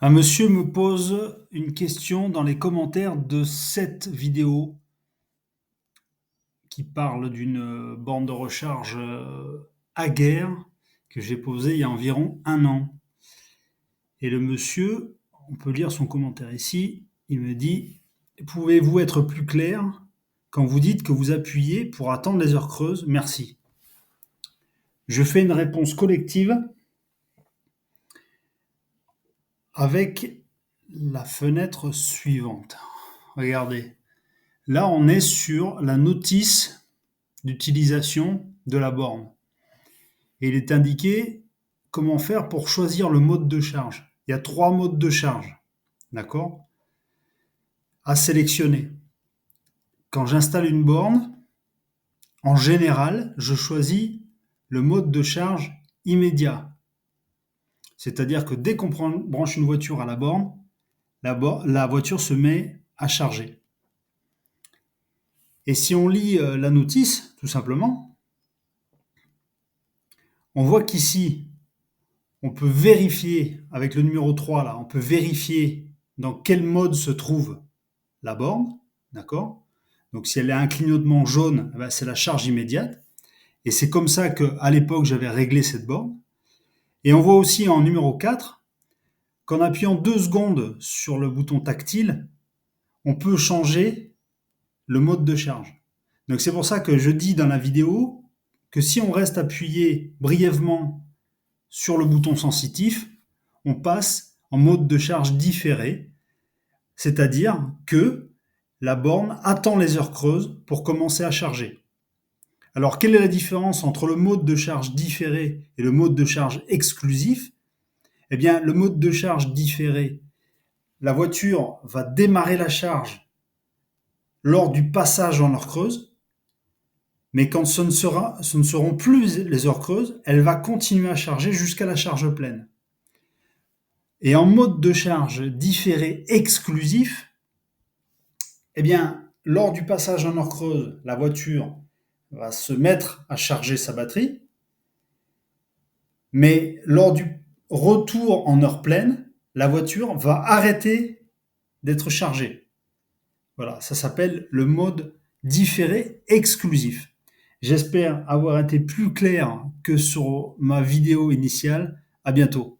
Un monsieur me pose une question dans les commentaires de cette vidéo qui parle d'une borne de recharge Aguerre que j'ai posée il y a environ un an. Et le monsieur, on peut lire son commentaire ici, il me dit: «Pouvez-vous être plus clair quand vous dites que vous appuyez pour attendre les heures creuses? Merci». Je fais une réponse collective avec la fenêtre suivante. Regardez. Là, on est sur la notice d'utilisation de la borne. Et il est indiqué comment faire pour choisir le mode de charge. Il y a 3 modes de charge, d'accord? À sélectionner. Quand j'installe une borne, en général, je choisis le mode de charge immédiat. C'est-à-dire que dès qu'on branche une voiture à la borne, la voiture se met à charger. Et si on lit la notice, tout simplement, on voit qu'ici, on peut vérifier, avec le numéro 3 là, on peut vérifier dans quel mode se trouve la borne, d'accord? Donc si elle a un clignotement jaune, c'est la charge immédiate. Et c'est comme ça qu'à l'époque, j'avais réglé cette borne. Et on voit aussi en numéro 4 qu'en appuyant 2 secondes sur le bouton tactile, on peut changer le mode de charge. Donc c'est pour ça que je dis dans la vidéo que si on reste appuyé brièvement sur le bouton sensitif, on passe en mode de charge différé, c'est-à-dire que la borne attend les heures creuses pour commencer à charger. Alors, quelle est la différence entre le mode de charge différé et le mode de charge exclusif? Eh bien, le mode de charge différé, la voiture va démarrer la charge lors du passage en heure creuse, mais quand ce ne seront plus les heures creuses, elle va continuer à charger jusqu'à la charge pleine. Et en mode de charge différé exclusif, eh bien, lors du passage en heure creuse, la voiture va se mettre à charger sa batterie, mais lors du retour en heure pleine, la voiture va arrêter d'être chargée. Voilà, ça s'appelle le mode différé exclusif. J'espère avoir été plus clair que sur ma vidéo initiale. À bientôt.